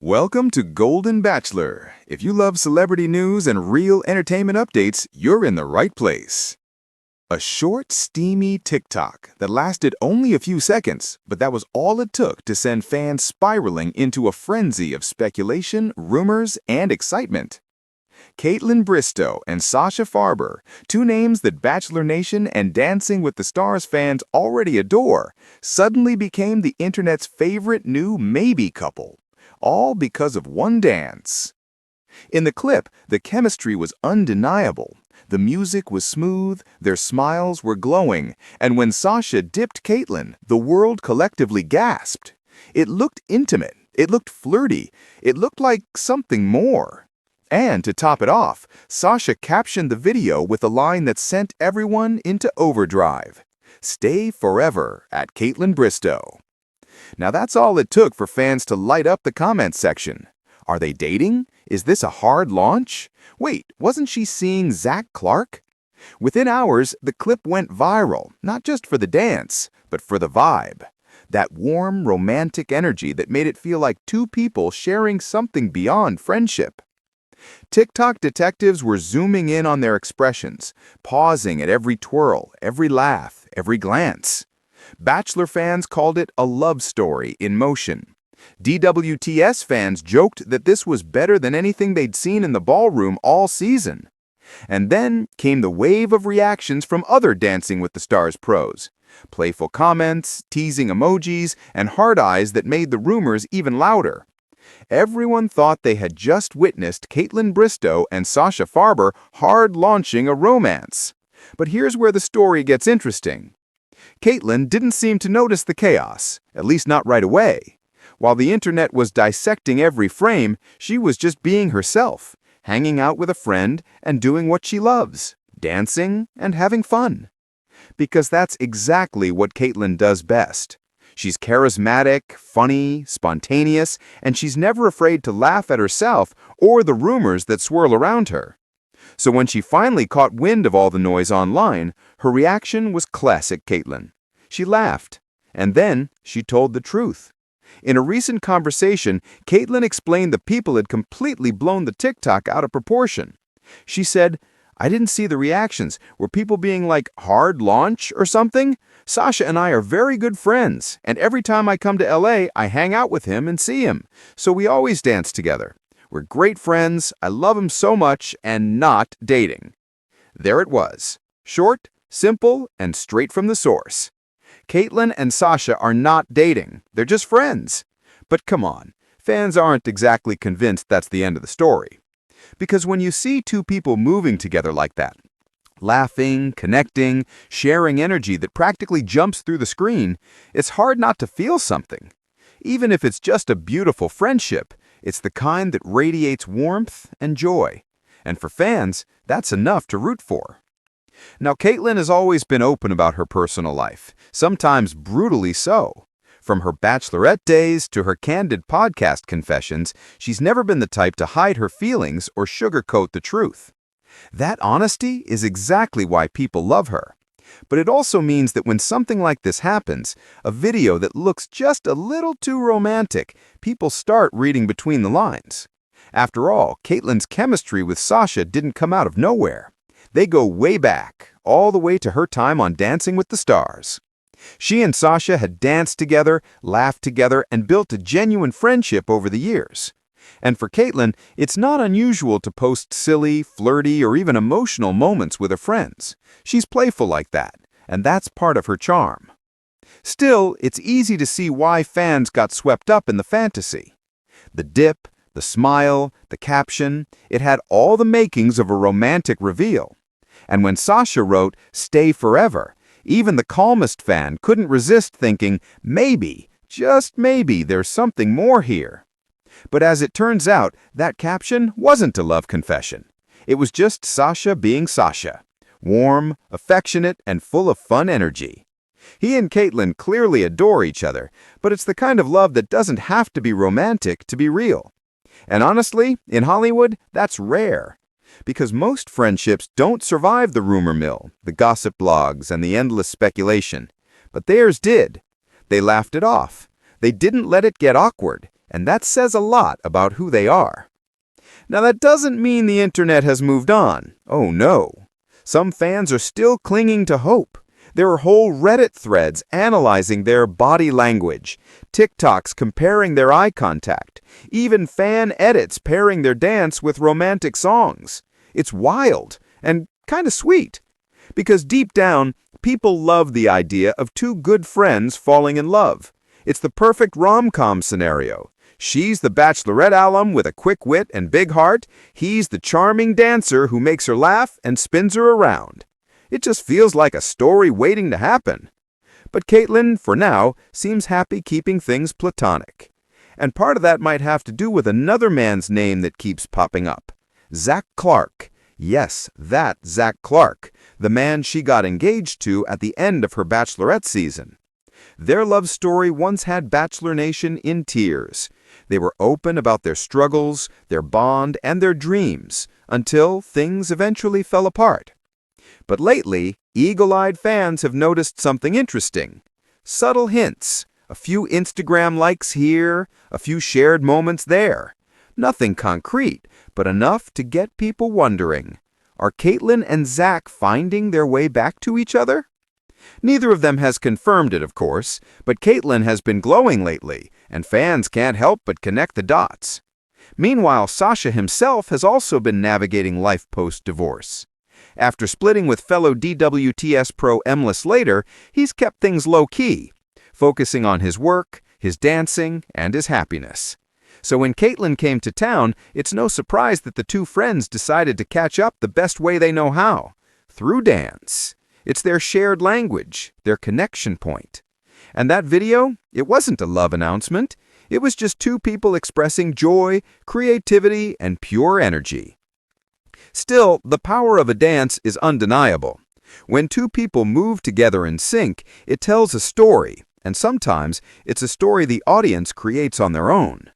Welcome to Golden Bachelor. If you love celebrity news and real entertainment updates, you're in the right place. A short, steamy TikTok that lasted only a few seconds, but that was all it took to send fans spiraling into a frenzy of speculation, rumors, and excitement. Kaitlyn Bristowe and Sasha Farber, two names that Bachelor Nation and Dancing with the Stars fans already adore, suddenly became the internet's favorite new maybe couple. All because of one dance. In the clip, the chemistry was undeniable. The music was smooth, their smiles were glowing, and when Sasha dipped Kaitlyn, the world collectively gasped. It looked intimate, it looked flirty, it looked like something more. And to top it off, Sasha captioned the video with a line that sent everyone into overdrive. "Stay forever at Kaitlyn Bristowe." Now that's all it took for fans to light up the comment section. Are they dating? Is this a hard launch? Wait, wasn't she seeing Zach Clark? Within hours, the clip went viral, not just for the dance, but for the vibe. That warm, romantic energy that made it feel like two people sharing something beyond friendship. TikTok detectives were zooming in on their expressions, pausing at every twirl, every laugh, every glance. Bachelor fans called it a love story in motion. DWTS fans joked that this was better than anything they'd seen in the ballroom all season. And then came the wave of reactions from other Dancing with the Stars pros. Playful comments, teasing emojis, and heart eyes that made the rumors even louder. Everyone thought they had just witnessed Kaitlyn Bristowe and Sasha Farber hard-launching a romance. But here's where the story gets interesting. Kaitlyn didn't seem to notice the chaos, at least not right away. While the internet was dissecting every frame, she was just being herself, hanging out with a friend and doing what she loves, dancing and having fun. Because that's exactly what Kaitlyn does best. She's charismatic, funny, spontaneous, and she's never afraid to laugh at herself or the rumors that swirl around her. So when she finally caught wind of all the noise online, her reaction was classic Kaitlyn. She laughed, and then she told the truth. In a recent conversation, Kaitlyn explained the people had completely blown the TikTok out of proportion. She said, "I didn't see the reactions. Were people being like, hard launch or something? Sasha and I are very good friends, and every time I come to LA, I hang out with him and see him. So we always dance together. We're great friends, I love him so much, and not dating." There it was. Short, simple, and straight from the source. Kaitlyn and Sasha are not dating, they're just friends. But come on, fans aren't exactly convinced that's the end of the story. Because when you see two people moving together like that, laughing, connecting, sharing energy that practically jumps through the screen, it's hard not to feel something. Even if it's just a beautiful friendship, it's the kind that radiates warmth and joy. And for fans, that's enough to root for. Now, Kaitlyn has always been open about her personal life, sometimes brutally so. From her Bachelorette days to her candid podcast confessions, she's never been the type to hide her feelings or sugarcoat the truth. That honesty is exactly why people love her. But it also means that when something like this happens, a video that looks just a little too romantic, people start reading between the lines. After all, Kaitlyn's chemistry with Sasha didn't come out of nowhere. They go way back, all the way to her time on Dancing with the Stars. She and Sasha had danced together, laughed together, and built a genuine friendship over the years. And for Kaitlyn, it's not unusual to post silly, flirty, or even emotional moments with her friends. She's playful like that, and that's part of her charm. Still, it's easy to see why fans got swept up in the fantasy. The dip, the smile, the caption, it had all the makings of a romantic reveal. And when Sasha wrote, "Stay forever," even the calmest fan couldn't resist thinking, maybe, just maybe, there's something more here. But as it turns out, that caption wasn't a love confession. It was just Sasha being Sasha. Warm, affectionate, and full of fun energy. He and Kaitlyn clearly adore each other, but it's the kind of love that doesn't have to be romantic to be real. And honestly, in Hollywood, that's rare. Because most friendships don't survive the rumor mill, the gossip blogs, and the endless speculation. But theirs did. They laughed it off. They didn't let it get awkward. And that says a lot about who they are. Now, that doesn't mean the internet has moved on. Oh no. Some fans are still clinging to hope. There are whole Reddit threads analyzing their body language, TikToks comparing their eye contact, even fan edits pairing their dance with romantic songs. It's wild and kind of sweet. Because deep down, people love the idea of two good friends falling in love. It's the perfect rom-com scenario. She's the Bachelorette alum with a quick wit and big heart. He's the charming dancer who makes her laugh and spins her around. It just feels like a story waiting to happen. But Kaitlyn, for now, seems happy keeping things platonic. And part of that might have to do with another man's name that keeps popping up. Zach Clark. Yes, that Zach Clark, the man she got engaged to at the end of her Bachelorette season. Their love story once had Bachelor Nation in tears. They were open about their struggles, their bond, and their dreams, until things eventually fell apart. But lately, eagle-eyed fans have noticed something interesting. Subtle hints, a few Instagram likes here, a few shared moments there. Nothing concrete, but enough to get people wondering. Are Kaitlyn and Zach finding their way back to each other? Neither of them has confirmed it, of course, but Kaitlyn has been glowing lately, and fans can't help but connect the dots. Meanwhile, Sasha himself has also been navigating life post-divorce. After splitting with fellow DWTS pro Emma Slater, he's kept things low-key, focusing on his work, his dancing, and his happiness. So when Kaitlyn came to town, it's no surprise that the two friends decided to catch up the best way they know how, through dance. It's their shared language, their connection point. And that video, it wasn't a love announcement. It was just two people expressing joy, creativity, and pure energy. Still, the power of a dance is undeniable. When two people move together in sync, it tells a story, and sometimes it's a story the audience creates on their own.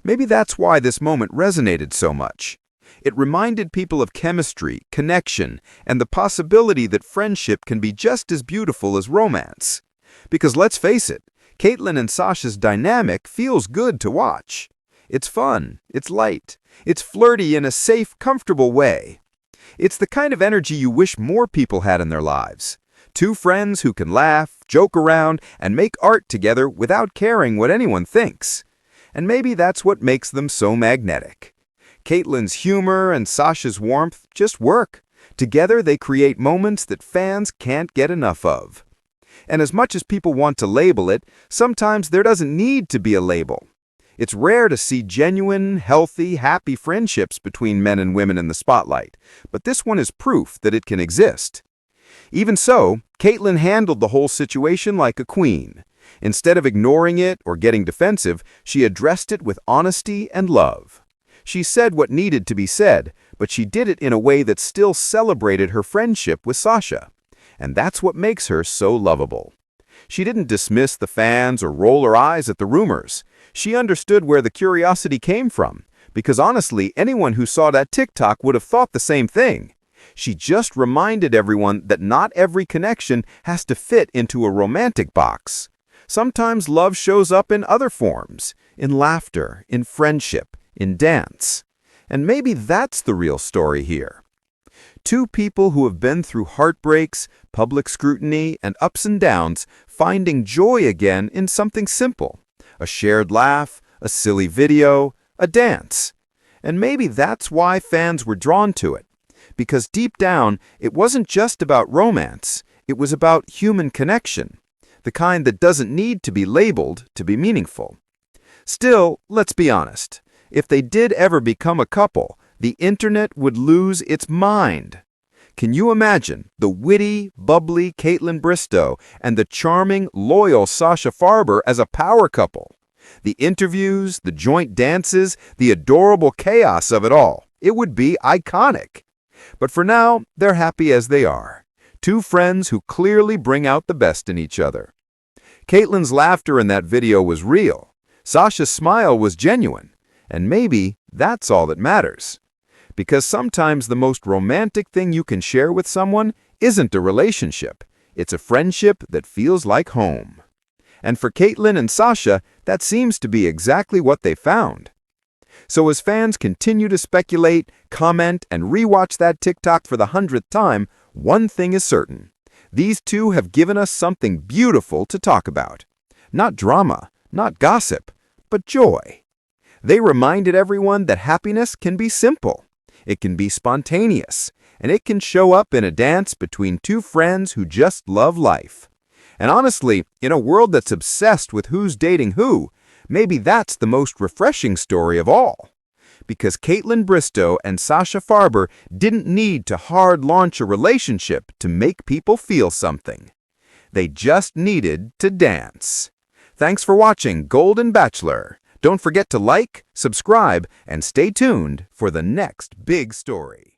Maybe that's why this moment resonated so much. It reminded people of chemistry, connection, and the possibility that friendship can be just as beautiful as romance. Because let's face it, Kaitlyn and Sasha's dynamic feels good to watch. It's fun, it's light, it's flirty in a safe, comfortable way. It's the kind of energy you wish more people had in their lives. Two friends who can laugh, joke around, and make art together without caring what anyone thinks. And maybe that's what makes them so magnetic. Kaitlyn's humor and Sasha's warmth just work. Together they create moments that fans can't get enough of. And as much as people want to label it, sometimes there doesn't need to be a label. It's rare to see genuine, healthy, happy friendships between men and women in the spotlight, but this one is proof that it can exist. Even so, Kaitlyn handled the whole situation like a queen. Instead of ignoring it or getting defensive, she addressed it with honesty and love. She said what needed to be said, but she did it in a way that still celebrated her friendship with Sasha. And that's what makes her so lovable. She didn't dismiss the fans or roll her eyes at the rumors. She understood where the curiosity came from, because honestly, anyone who saw that TikTok would have thought the same thing. She just reminded everyone that not every connection has to fit into a romantic box. Sometimes love shows up in other forms, in laughter, in friendship, in dance. And maybe that's the real story here. Two people who have been through heartbreaks, public scrutiny, and ups and downs finding joy again in something simple. A shared laugh, a silly video, a dance. And maybe that's why fans were drawn to it. Because deep down, it wasn't just about romance. It was about human connection. The kind that doesn't need to be labeled to be meaningful. Still, let's be honest. If they did ever become a couple, the internet would lose its mind. Can you imagine the witty, bubbly Kaitlyn Bristowe and the charming, loyal Sasha Farber as a power couple? The interviews, the joint dances, the adorable chaos of it all. It would be iconic. But for now, they're happy as they are. Two friends who clearly bring out the best in each other. Kaitlyn's laughter in that video was real. Sasha's smile was genuine. And maybe that's all that matters. Because sometimes the most romantic thing you can share with someone isn't a relationship. It's a friendship that feels like home. And for Kaitlyn and Sasha, that seems to be exactly what they found. So as fans continue to speculate, comment, and rewatch that TikTok for the 100th time, one thing is certain. These two have given us something beautiful to talk about. Not drama, not gossip, but joy. They reminded everyone that happiness can be simple. It can be spontaneous, and it can show up in a dance between two friends who just love life. And honestly, in a world that's obsessed with who's dating who, maybe that's the most refreshing story of all. Because Kaitlyn Bristowe and Sasha Farber didn't need to hard launch a relationship to make people feel something. They just needed to dance. Thanks for watching Golden Bachelor. Don't forget to like, subscribe, and stay tuned for the next big story.